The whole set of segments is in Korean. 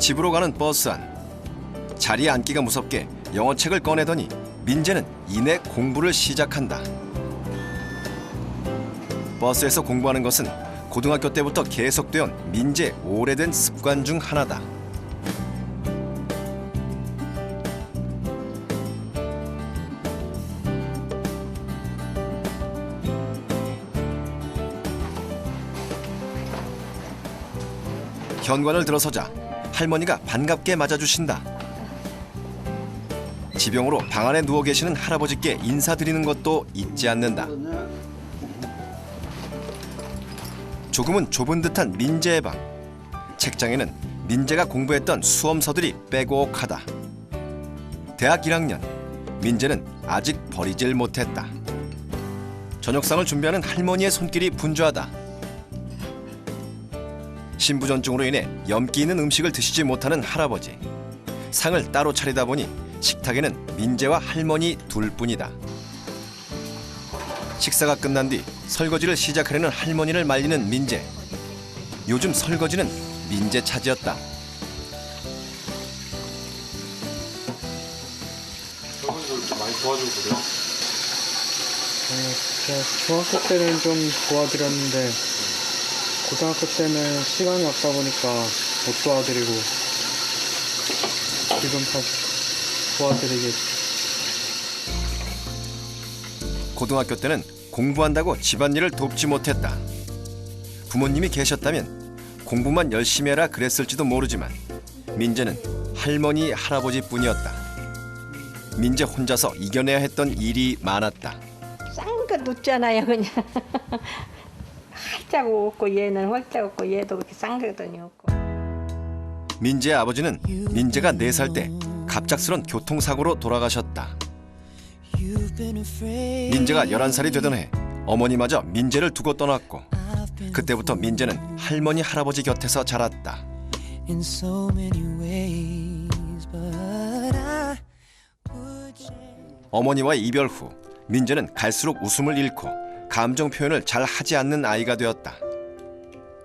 집으로 가는 버스 안. 자리에 앉기가 무섭게 영어책을 꺼내더니 민재는 이내 공부를 시작한다. 버스에서 공부하는 것은 고등학교 때부터 계속되온 민재의 오래된 습관 중 하나다. 현관을 들어서자 할머니가 반갑게 맞아주신다. 지병으로 방 안에 누워 계시는 할아버지께 인사드리는 것도 잊지 않는다. 조금은 좁은 듯한 민재의 방. 책장에는 민재가 공부했던 수험서들이 빼곡하다. 대학 1학년, 민재는 아직 버리질 못했다. 저녁상을 준비하는 할머니의 손길이 분주하다. 신부전증으로 인해 염기 있는 음식을 드시지 못하는 할아버지. 상을 따로 차리다 보니 식탁에는 민재와 할머니 둘뿐이다. 식사가 끝난 뒤 설거지를 시작하려는 할머니를 말리는 민재. 요즘 설거지는 민재 차지였다. 설거지를 이렇게 많이 도와주고 그래요? 제가 중학교 때는 좀 도와드렸는데 고등학교 때는 시간이 없다 보니까 못 도와드리고 지금 다시 도와드리겠죠. 고등학교 때는 공부한다고 집안일을 돕지 못했다. 부모님이 계셨다면 공부만 열심히 해라 그랬을지도 모르지만 민재는 할머니, 할아버지뿐이었다. 민재 혼자서 이겨내야 했던 일이 많았다. 싼 거 눕잖아요 그냥. 활짝 웃고 얘는 활짝 웃고 얘도 그렇게 쌍거든이 없고. 민재의 아버지는 민재가 4살 때 갑작스런 교통사고로 돌아가셨다. 민재가 11살이 되던 해 어머니마저 민재를 두고 떠났고 그때부터 민재는 할머니, 할아버지 곁에서 자랐다. 어머니와의 이별 후 민재는 갈수록 웃음을 잃고 감정 표현을 잘 하지 않는 아이가 되었다.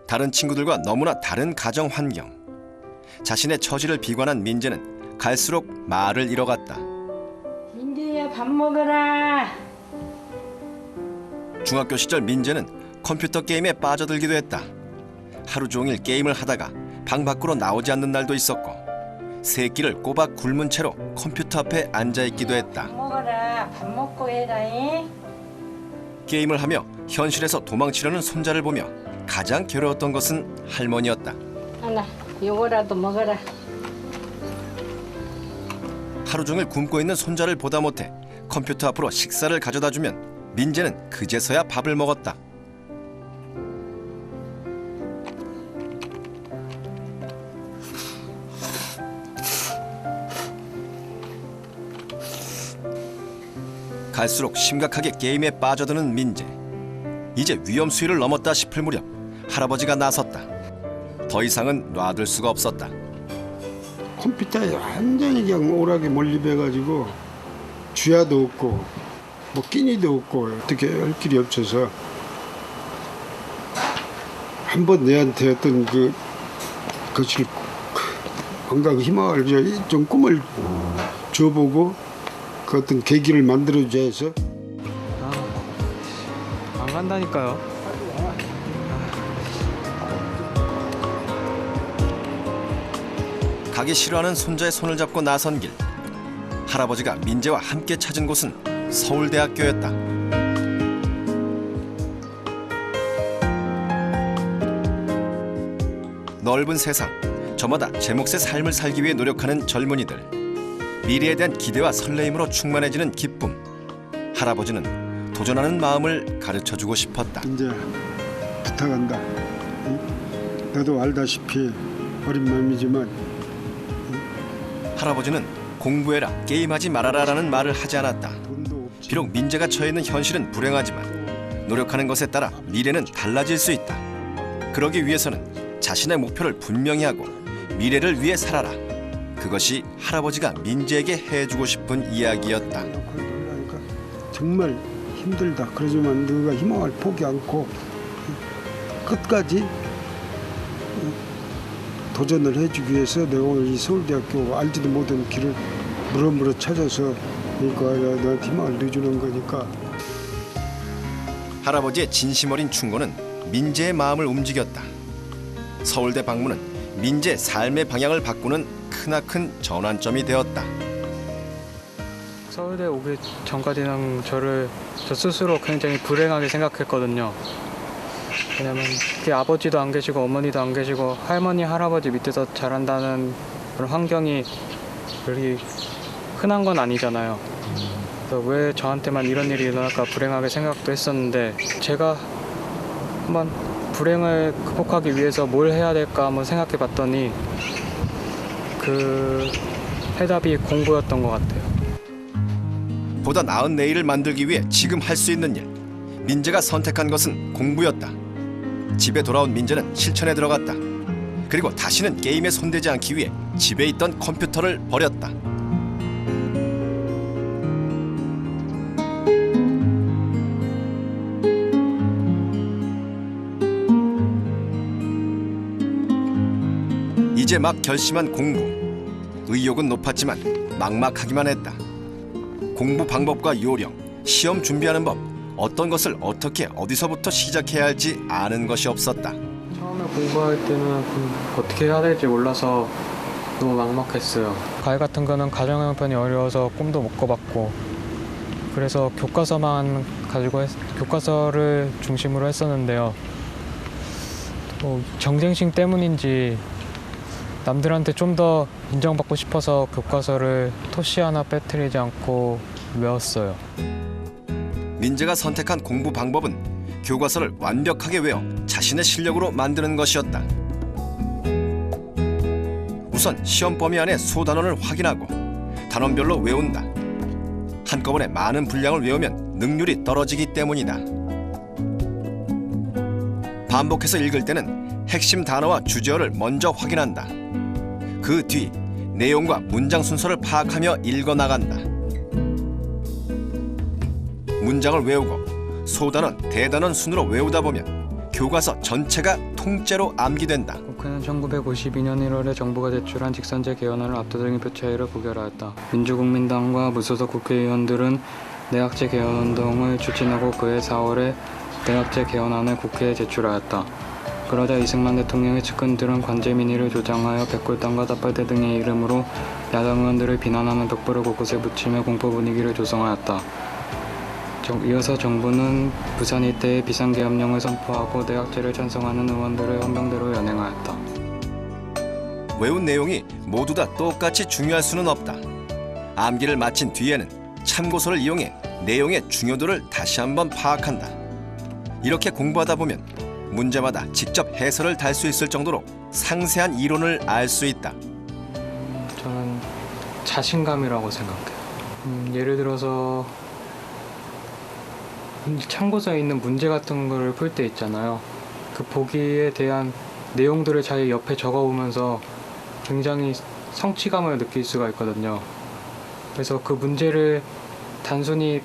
다른 친구들과 너무나 다른 가정 환경. 자신의 처지를 비관한 민재는 갈수록 말을 잃어갔다. 민재야 밥 먹어라. 중학교 시절 민재는 컴퓨터 게임에 빠져들기도 했다. 하루 종일 게임을 하다가 방 밖으로 나오지 않는 날도 있었고 새끼를 꼬박 굶은 채로 컴퓨터 앞에 앉아있기도 했다. 밥 먹어라. 밥 먹고 해라잉. 게임을 하며 현실에서 도망치려는 손자를 보며 가장 괴로웠던 것은 할머니였다. 하나 요거라도 먹어라. 하루 종일 굶고 있는 손자를 보다 못해 컴퓨터 앞으로 식사를 가져다 주면 민재는 그제서야 밥을 먹었다. 갈수록 심각하게 게임에 빠져드는 민재. 이제 위험 수위를 넘었다 싶을 무렵 할아버지가 나섰다. 더 이상은 놔둘 수가 없었다. 컴퓨터에 완전히 그냥 오락에 몰입해가지고 주야도 없고 뭐 끼니도 없고 어떻게 할 길이 없어서 한번 내한테 어떤 그것을 뭔가 희망을 좀 꿈을 줘보고 그 어떤 계기를 만들어줘야 해서 안 간다니까요. 가기 싫어하는 손자의 손을 잡고 나선 길. 할아버지가 민재와 함께 찾은 곳은 서울대학교였다. 넓은 세상, 저마다 제 몫의 삶을 살기 위해 노력하는 젊은이들. 미래에 대한 기대와 설레임으로 충만해지는 기쁨. 할아버지는 도전하는 마음을 가르쳐주고 싶었다. 이제 부탁한다. 응? 너도 알다시피 어린 마음이지만 할아버지는 공부해라, 게임하지 말아라라는 말을 하지 않았다. 돈도 없지. 비록 민재가 처해 있는 현실은 불행하지만 노력하는 것에 따라 미래는 달라질 수 있다. 그러기 위해서는 자신의 목표를 분명히 하고 미래를 위해 살아라. 그것이 할아버지가 민재에게 해주고 싶은 이야기였다. 그러니까 정말 힘들다. 그러지만 너가 희망을 포기 않고 끝까지 도전을 해주기 위해서 내가 오늘 이 서울대학교 알지도 못한 길을 물어물어 찾아서 그러니까 너한테 힘을 내주는 거니까. 할아버지의 진심 어린 충고는 민재의 마음을 움직였다. 서울대 방문은 민재의 삶의 방향을 바꾸는 크나큰 전환점이 되었다. 서울대 오기 전까지는 저 스스로 굉장히 불행하게 생각했거든요. 왜냐면 아버지도 안 계시고 어머니도 안 계시고 할머니 할아버지 밑에서 자란다는 그런 환경이 그리 흔한 건 아니잖아요. 그래서 왜 저한테만 이런 일이 일어날까 불행하게 생각도 했었는데, 제가 한번 불행을 극복하기 위해서 뭘 해야 될까 한번 생각해 봤더니 그 해답이 공부였던 것 같아요. 보다 나은 내일을 만들기 위해 지금 할 수 있는 일. 민재가 선택한 것은 공부였다. 집에 돌아온 민재는 실천에 들어갔다. 그리고 다시는 게임에 손대지 않기 위해 집에 있던 컴퓨터를 버렸다. 이제 막 결심한 공부. 의욕은 높았지만 막막하기만 했다. 공부 방법과 요령, 시험 준비하는 법, 어떤 것을 어떻게 어디서부터 시작해야 할지 아는 것이 없었다. 처음에 공부할 때는 어떻게 해야 될지 몰라서 너무 막막했어요. 과외 같은 거는 가정 형편이 어려워서 꿈도 못 꿔봤고, 그래서 교과서만 가지고 교과서를 중심으로 했었는데요. 또 경쟁심 때문인지 남들한테 좀 더 인정받고 싶어서 교과서를 토시 하나 빼뜨리지 않고 외웠어요. 민재가 선택한 공부 방법은 교과서를 완벽하게 외워 자신의 실력으로 만드는 것이었다. 우선 시험 범위 안에 소단원을 확인하고 단원별로 외운다. 한꺼번에 많은 분량을 외우면 능률이 떨어지기 때문이다. 반복해서 읽을 때는 핵심 단어와 주제어를 먼저 확인한다. 그 뒤 내용과 문장 순서를 파악하며 읽어나간다. 문장을 외우고 소단원, 대단원 순으로 외우다 보면 교과서 전체가 통째로 암기된다. 국회는 1952년 1월에 정부가 제출한 직선제 개헌안을 압도적인 표 차이로 부결하였다. 민주국민당과 무소속 국회의원들은 내각제 개헌운동을 추진하고 그해 4월에 내각제 개헌안을 국회에 제출하였다. 그러자 이승만 대통령의 측근들은 관제민의를 조장하여 백골당과 따빨대 등의 이름으로 야당 의원들을 비난하는 벽보를 곳곳에 붙이며 공포 분위기를 조성하였다. 이어서 정부는 부산 일대에 비상계엄령을 선포하고 내각제를 찬성하는 의원들을 헌병대로 연행하였다. 외운 내용이 모두 다 똑같이 중요할 수는 없다. 암기를 마친 뒤에는 참고서를 이용해 내용의 중요도를 다시 한번 파악한다. 이렇게 공부하다 보면 문제마다 직접 해설을 달 수 있을 정도로 상세한 이론을 알 수 있다. 저는 자신감이라고 생각해요. 예를 들어서 참고서에 있는 문제 같은 거를 풀 때 있잖아요. 그 보기에 대한 내용들을 자기 옆에 적어보면서 굉장히 성취감을 느낄 수가 있거든요. 그래서 그 문제를 단순히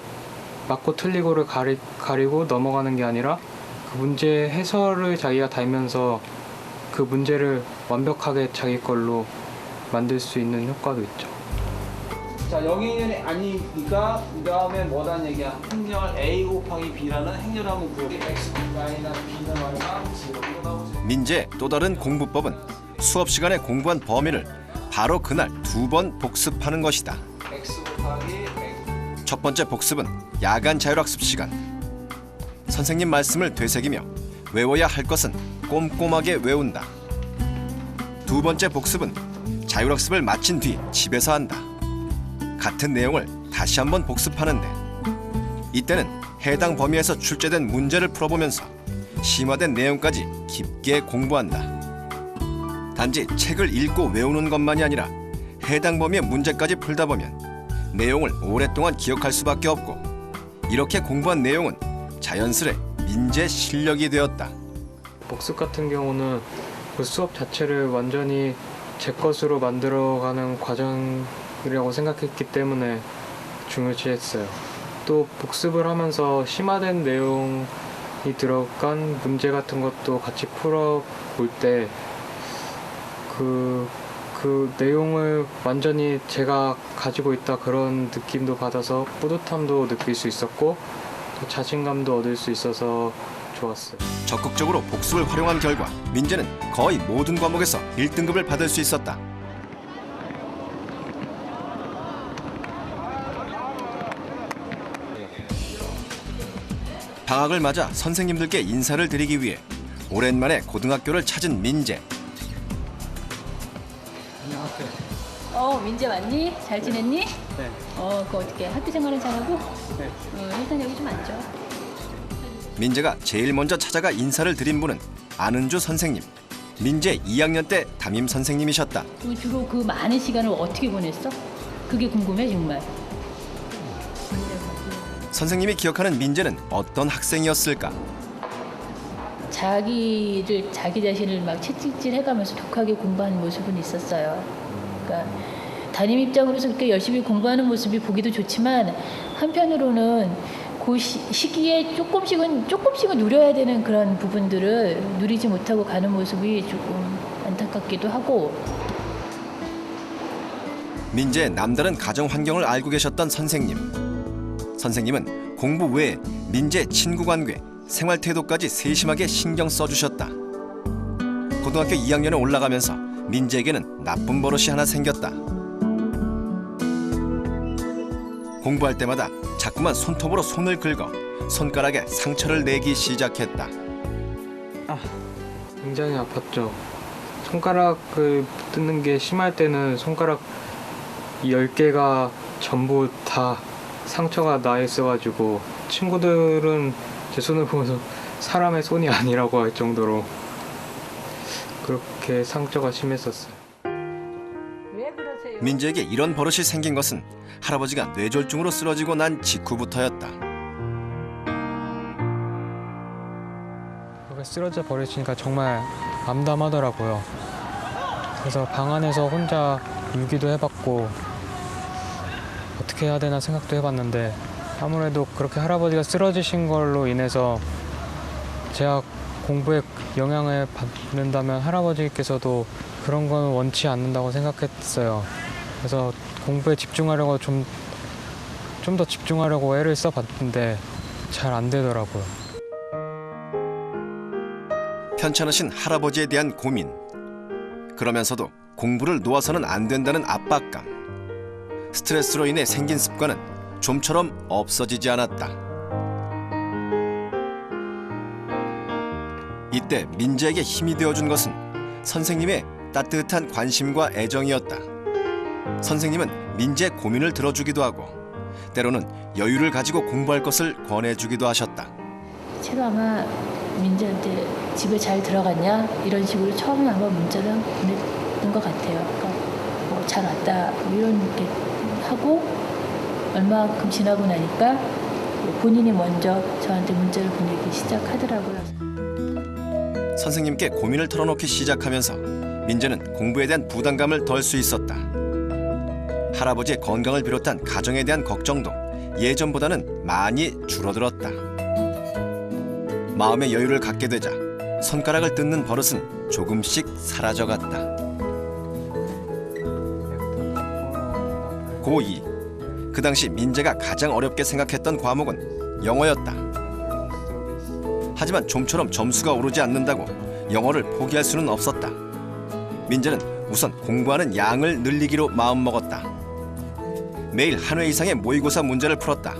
맞고 틀리고를 가리고 넘어가는 게 아니라 그 문제 해설을 자기가 달면서 그 문제를 완벽하게 자기 걸로 만들 수 있는 효과도 있죠. 자, 영의견이 아니니까 그 다음에 뭐라는 얘기야? 행렬 A 곱하기 B라는 행렬을 한번 구해. X 마이너스 B는 얼마? 0이 나오지. 민재의 또 다른 공부법은 수업 시간에 공부한 범위를 바로 그날 2번 복습하는 것이다. X 곱하기 X. 첫 번째 복습은 야간 자율학습 시간. 선생님 말씀을 되새기며 외워야 할 것은 꼼꼼하게 외운다. 두 번째 복습은 자율학습을 마친 뒤 집에서 한다. 같은 내용을 다시 한번 복습하는데 이때는 해당 범위에서 출제된 문제를 풀어보면서 심화된 내용까지 깊게 공부한다. 단지 책을 읽고 외우는 것만이 아니라 해당 범위의 문제까지 풀다 보면 내용을 오랫동안 기억할 수밖에 없고 이렇게 공부한 내용은 자연스레 민재 실력이 되었다. 복습 같은 경우는 그 수업 자체를 완전히 제 것으로 만들어가는 과정이라고 생각했기 때문에 중요시했어요. 또 복습을 하면서 심화된 내용이 들어간 문제 같은 것도 같이 풀어볼 때 그 내용을 완전히 제가 가지고 있다 그런 느낌도 받아서 뿌듯함도 느낄 수 있었고 또 자신감도 얻을 수 있어서 좋았어요. 적극적으로 복습을 활용한 결과 민재는 거의 모든 과목에서 1등급을 받을 수 있었다. 방학을 맞아 선생님들께 인사를 드리기 위해 오랜만에 고등학교를 찾은 민재. 민재 왔니? 잘 지냈니? 네. 그거 어떻게 학교 생활은 잘하고? 네. 일단 여기 좀 앉아. 민재가 제일 먼저 찾아가 인사를 드린 분은 안은주 선생님. 민재 2학년 때 담임 선생님이셨다. 주로 그 많은 시간을 어떻게 보냈어? 그게 궁금해 정말. 선생님이 기억하는 민재는 어떤 학생이었을까? 자기 자신을 막 채찍질 해가면서 독하게 공부하는 모습은 있었어요. 그러니까 담임 입장으로서 그렇게 열심히 공부하는 모습이 보기도 좋지만 한편으로는 그 시기에 조금씩은 누려야 되는 그런 부분들을 누리지 못하고 가는 모습이 조금 안타깝기도 하고. 민재의 남다른 가정 환경을 알고 계셨던 선생님. 선생님은 공부 외에 민재의 친구 관계, 생활 태도까지 세심하게 신경 써주셨다. 고등학교 2학년에 올라가면서 민재에게는 나쁜 버릇이 하나 생겼다. 공부할 때마다 자꾸만 손톱으로 손을 긁어 손가락에 상처를 내기 시작했다. 굉장히 아팠죠. 손가락을 뜯는 게 심할 때는 손가락 10개가 전부 다 상처가 나 있어가지고 친구들은 제 손을 보면서 사람의 손이 아니라고 할 정도로 그렇게 상처가 심했었어요. 왜 그러세요? 민재에게 이런 버릇이 생긴 것은 할아버지가 뇌졸중으로 쓰러지고 난 직후부터였다. 그렇게 쓰러져 버리시니까 정말 암담하더라고요. 그래서 방 안에서 혼자 울기도 해봤고 어떻게 해야 되나 생각도 해봤는데 아무래도 그렇게 할아버지가 쓰러지신 걸로 인해서 제가 공부에 영향을 받는다면 할아버지께서도 그런 건 원치 않는다고 생각했어요. 그래서 공부에 집중하려고 좀 더 집중하려고 애를 써봤는데 잘 안 되더라고요. 편찮으신 할아버지에 대한 고민. 그러면서도 공부를 놓아서는 안 된다는 압박감. 스트레스로 인해 생긴 습관은 좀처럼 없어지지 않았다. 이때 민재에게 힘이 되어준 것은 선생님의 따뜻한 관심과 애정이었다. 선생님은 민재의 고민을 들어주기도 하고 때로는 여유를 가지고 공부할 것을 권해주기도 하셨다. 제가 아마 민재한테 집에 잘 들어갔냐 이런 식으로 처음에 아마 문자를 보냈던 것 같아요. 그러니까 잘 왔다 이런 게 하고 얼마큼 지나고 나니까 본인이 먼저 저한테 문자를 보내기 시작하더라고요. 선생님께 고민을 털어놓기 시작하면서 민재는 공부에 대한 부담감을 덜 수 있었다. 할아버지의 건강을 비롯한 가정에 대한 걱정도 예전보다는 많이 줄어들었다. 마음의 여유를 갖게 되자 손가락을 뜯는 버릇은 조금씩 사라져갔다. 고2. 그 당시 민재가 가장 어렵게 생각했던 과목은 영어였다. 하지만 좀처럼 점수가 오르지 않는다고 영어를 포기할 수는 없었다. 민재는 우선 공부하는 양을 늘리기로 마음먹었다. 매일 한 회 이상의 모의고사 문제를 풀었다.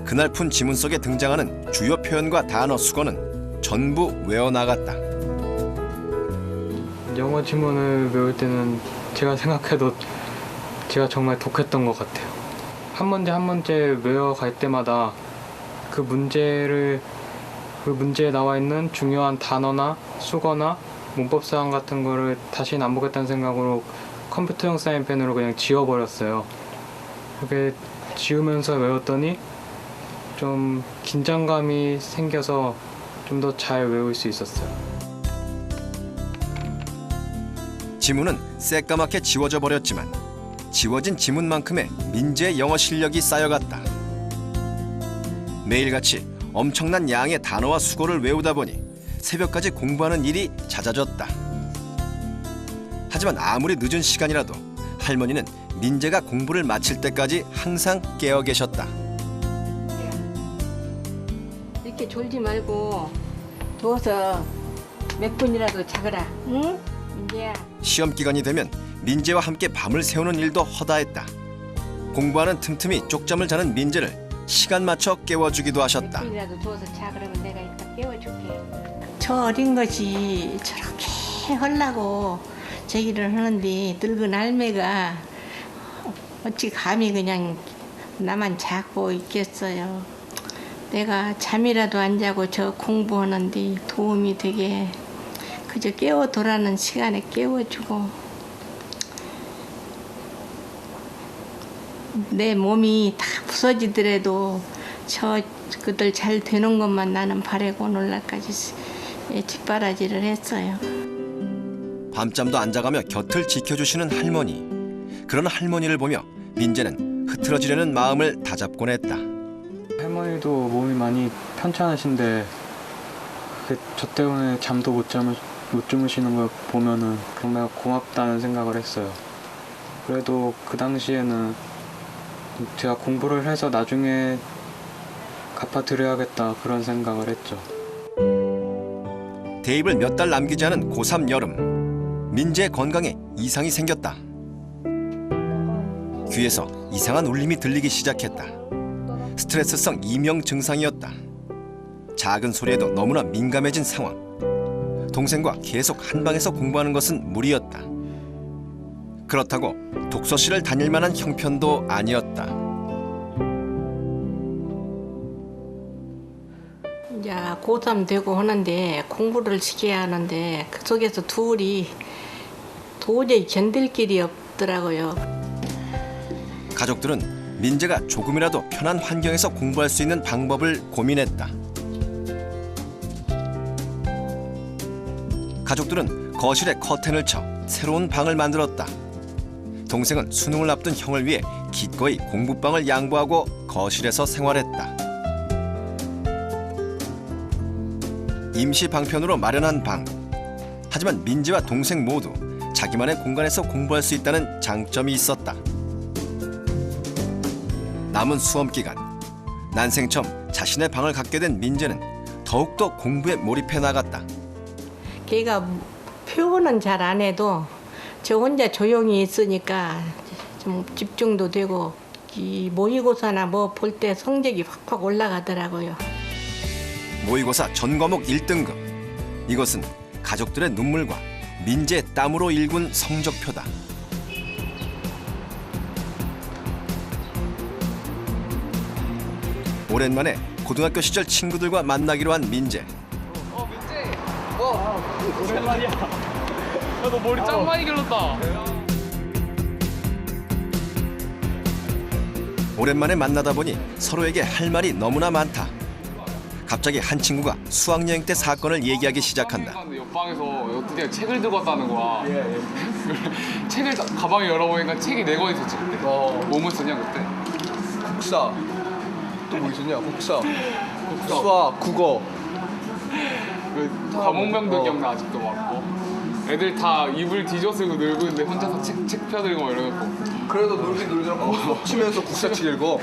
그날 푼 지문 속에 등장하는 주요 표현과 단어 수거는 전부 외워나갔다. 영어 지문을 외울 때는 제가 생각해도 제가 정말 독했던 것 같아요. 한 문제 한 문제 외워갈 때마다 그 문제에 나와 있는 중요한 단어나 수거나 문법사항 같은 거를 다시는 안 보겠다는 생각으로 컴퓨터용 사인펜으로 그냥 지워버렸어요. 그렇게 지우면서 외웠더니 좀 긴장감이 생겨서 좀 더 잘 외울 수 있었어요. 지문은 새까맣게 지워져 버렸지만 지워진 지문만큼의 민재의 영어 실력이 쌓여갔다. 매일같이 엄청난 양의 단어와 수고를 외우다 보니 새벽까지 공부하는 일이 잦아졌다. 하지만 아무리 늦은 시간이라도 할머니는 민재가 공부를 마칠 때까지 항상 깨어 계셨다. 이렇게 졸지 말고 누워서 몇 분이라도 자거라. 응? 민재야. 시험 기간이 되면 민재와 함께 밤을 새우는 일도 허다했다. 공부하는 틈틈이 쪽잠을 자는 민재를 시간 맞춰 깨워주기도 하셨다. 몇 분이라도 누워서 자 그러면 내가 이따 깨워줄게. 저 어린 것이 저렇게 하려고 제기를 하는데 늙은 할매가 어찌 감히 그냥 나만 자고 있겠어요. 내가 잠이라도 안 자고 저 공부하는데 도움이 되게 그저 깨워도라는 시간에 깨워주고 내 몸이 다 부서지더라도 저 그들 잘 되는 것만 나는 바라고 오늘날까지 뒷바라지를 했어요. 밤잠도 안 자가며 곁을 지켜주시는 할머니. 그런 할머니를 보며 민재는 흐트러지려는 마음을 다잡곤 했다. 할머니도 몸이 많이 편찮으신데 저 때문에 잠도 못 주무시는 걸 보면은 정말 고맙다는 생각을 했어요. 그래도 그 당시에는 제가 공부를 해서 나중에 갚아드려야겠다 그런 생각을 했죠. 대입을 몇 달 남기지 않은 고3 여름. 민재의 건강에 이상이 생겼다. 귀에서 이상한 울림이 들리기 시작했다. 스트레스성 이명 증상이었다. 작은 소리에도 너무나 민감해진 상황. 동생과 계속 한 방에서 공부하는 것은 무리였다. 그렇다고 독서실을 다닐 만한 형편도 아니었다. 이제 고3 되고 하는데 공부를 시켜야 하는데 그 속에서 둘이 도저히 견딜 길이 없더라고요. 가족들은 민재가 조금이라도 편한 환경에서 공부할 수 있는 방법을 고민했다. 가족들은 거실에 커튼을 쳐 새로운 방을 만들었다. 동생은 수능을 앞둔 형을 위해 기꺼이 공부방을 양보하고 거실에서 생활했다. 임시 방편으로 마련한 방. 하지만 민재와 동생 모두 자기만의 공간에서 공부할 수 있다는 장점이 있었다. 남은 수험 기간, 난생 처음 자신의 방을 갖게 된 민재는 더욱더 공부에 몰입해 나갔다. 걔가 표현은 잘 안 해도 저 혼자 조용히 있으니까 좀 집중도 되고 이 모의고사나 뭐 볼 때 성적이 확확 올라가더라고요. 모의고사 전 과목 1등급. 이것은 가족들의 눈물과 민재의 땀으로 일군 성적표다. 오랜만에 고등학교 시절 친구들과 만나기로 한 민재. 오랜만이야. 야, 너 머리 짱 많이 길렀다. 오랜만에 만나다 보니 서로에게 할 말이 너무나 많다. 갑자기 한 친구가 수학여행 때 사건을 얘기하기 시작한다. 옆방에서 어떻게 책을 들고 왔다는 거야. 책을 가방에 열어보니까 책이 4권 있었지 그때. 뭐뭐 쓰냐 그때? 국사 또 뭐 있었냐? 국사 수학, 국어. 그 과목명도 기억나 아직도 막. 애들 다 이불 뒤져쓰고 놀고 있는데 혼자서 책 펴들고 막 이러고. 그래도 놀긴 놀더라. 고수업 치면서 국사책 읽어.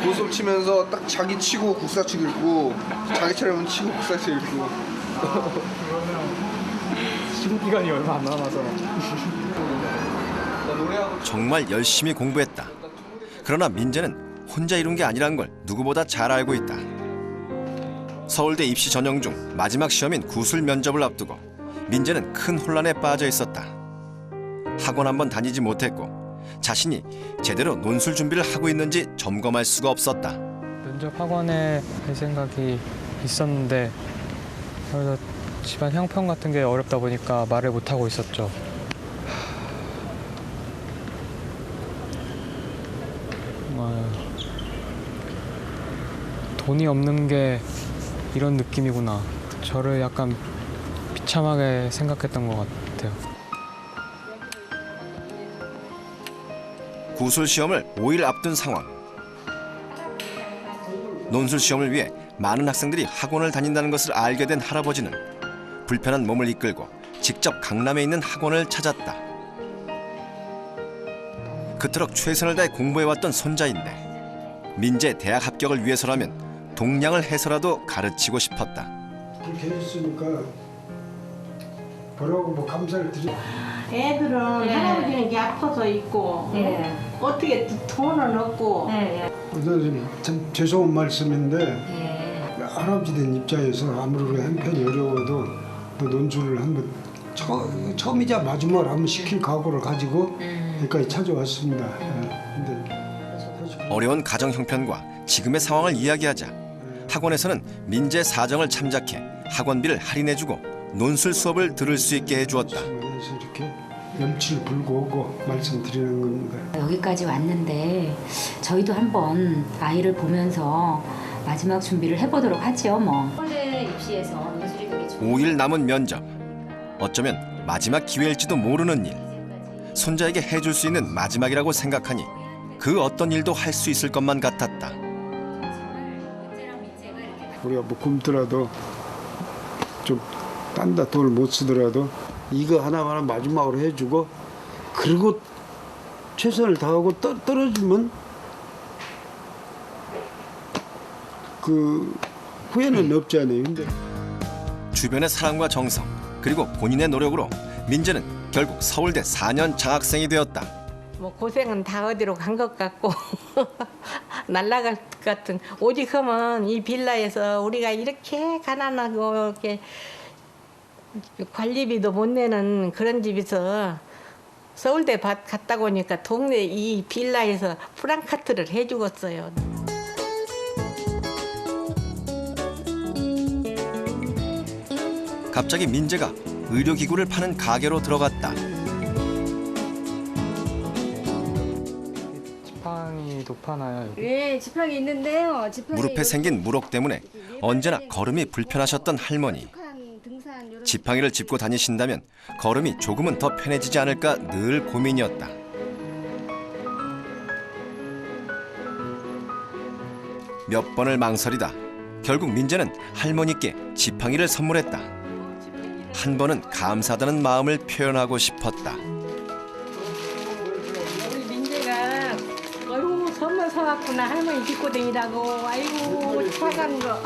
고수업 치면서 딱 자기 치고 국사책 읽고 자기 차례면 치고 국사책 읽고. 시험기간이 얼마 안 남아서 정말 열심히 공부했다. 그러나 민재는 혼자 이룬 게 아니란 걸 누구보다 잘 알고 있다. 서울대 입시 전형 중 마지막 시험인 구술 면접을 앞두고 민재는 큰 혼란에 빠져 있었다. 학원 한번 다니지 못했고 자신이 제대로 논술 준비를 하고 있는지 점검할 수가 없었다. 면접 학원에 갈 생각이 있었는데 그래서 집안 형편 같은 게 어렵다 보니까 말을 못 하고 있었죠. 돈이 없는 게 이런 느낌이구나. 저를 약간 비참하게 생각했던 것 같아요. 구술 시험을 5일 앞둔 상황. 논술 시험을 위해 많은 학생들이 학원을 다닌다는 것을 알게 된 할아버지는 불편한 몸을 이끌고 직접 강남에 있는 학원을 찾았다. 그토록 최선을 다해 공부해왔던 손자인데 민재 대학 합격을 위해서라면 동량을 해서라도 가르치고 싶었다. 그렇게 해줬으니까 뭐라고 뭐 감사를 드려. 애들은 할아버지는 게 아파서 있고 어떻게 돈은 없고 그래서 참 죄송한 말씀인데 할아버지 된 입장에서 아무리 형편이 어려워도 또 논술을 한번 처음이자 마지막으로 한번 시킬 각오를 가지고 여기까지 찾아왔습니다. 근데 어려운 가정 형편과 지금의 상황을 이야기하자 학원에서는 민재 사정을 참작해 학원비를 할인해주고 논술 수업을 들을 수 있게 해주었다. 그래서 이렇게 염치를 불고 오고 말씀드리는 겁니다. 여기까지 왔는데 저희도 한번 아이를 보면서 마지막 준비를 해보도록 하죠. 뭐. 서울대 입시에서 논술이 되게 5일 남은 면접. 어쩌면 마지막 기회일지도 모르는 일. 손자에게 해줄 수 있는 마지막이라고 생각하니 그 어떤 일도 할 수 있을 것만 같았다. 우리가 뭐 굶더라도 좀 딴 데 돈을 못 쓰더라도 이거 하나만 마지막으로 해주고 그리고 최선을 다하고 떨어지면 그 후회는 없잖아요. 근데 주변의 사랑과 정성 그리고 본인의 노력으로 민재는 결국 서울대 4년 장학생이 되었다. 뭐 고생은 다 어디로 간 것 같고 날라갈 것 같은 오직 하면 이 빌라에서 우리가 이렇게 가난하고 이렇게 관리비도 못 내는 그런 집에서 서울대 갔다 오니까 동네 이 빌라에서 프랑카트를 해주었어요. 갑자기 민재가 의료기구를 파는 가게로 들어갔다. 지팡이 높아나요? 여기? 예, 지팡이 있는데요. 무릎에 생긴 무록 때문에 언제나 걸음이 불편하셨던 할머니. 지팡이를 짚고 다니신다면 걸음이 조금은 더 편해지지 않을까 늘 고민이었다. 몇 번을 망설이다 결국 민재는 할머니께 지팡이를 선물했다. 한 번은 감사하다는 마음을 표현하고 싶었다. 우리 민재가 아이고 선물 사왔구나 할머니 짚고 다니라고 아이고 사간 거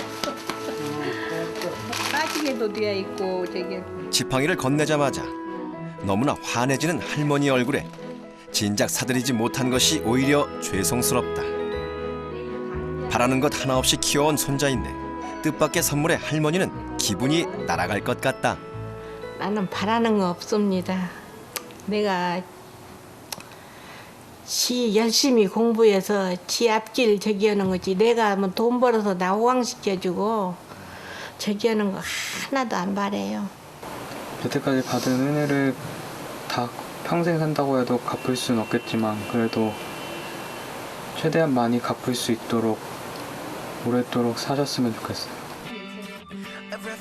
빠지게도 되어 있고 저기 지팡이를 건네자마자 너무나 환해지는 할머니 얼굴에 진작 사드리지 못한 것이 오히려 죄송스럽다. 바라는 것 하나 없이 키워온 손자인데 뜻밖의 선물에 할머니는 기분이 날아갈 것 같다. 나는 바라는 거 없습니다. 내가 열심히 공부해서 지 앞길 저기 하는 거지 내가 뭐 돈 벌어서 나 호강시켜주고 저기 하는 거 하나도 안 바래요. 여태까지 받은 은혜를 다 평생 산다고 해도 갚을 수는 없겠지만 그래도 최대한 많이 갚을 수 있도록 오랫도록 사셨으면 좋겠어요.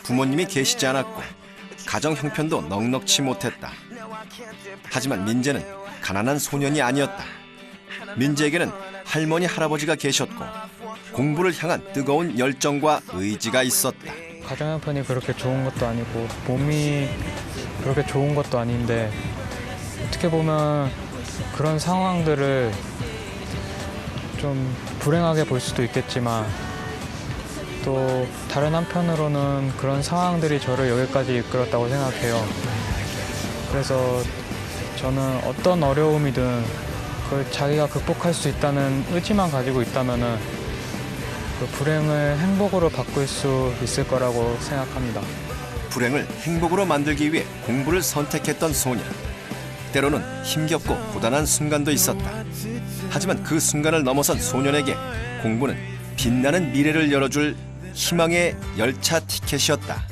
부모님이 계시지 않았고 가정 형편도 넉넉치 못했다. 하지만 민재는 가난한 소년이 아니었다. 민재에게는 할머니 할아버지가 계셨고 공부를 향한 뜨거운 열정과 의지가 있었다. 가정 형편이 그렇게 좋은 것도 아니고 몸이 그렇게 좋은 것도 아닌데 어떻게 보면 그런 상황들을 좀 불행하게 볼 수도 있겠지만 또 다른 한편으로는 그런 상황들이 저를 여기까지 이끌었다고 생각해요. 그래서 저는 어떤 어려움이든 그걸 자기가 극복할 수 있다는 의지만 가지고 있다면은 그 불행을 행복으로 바꿀 수 있을 거라고 생각합니다. 불행을 행복으로 만들기 위해 공부를 선택했던 소년. 때로는 힘겹고 고단한 순간도 있었다. 하지만 그 순간을 넘어선 소년에게 공부는 빛나는 미래를 열어줄 희망의 열차 티켓이었다.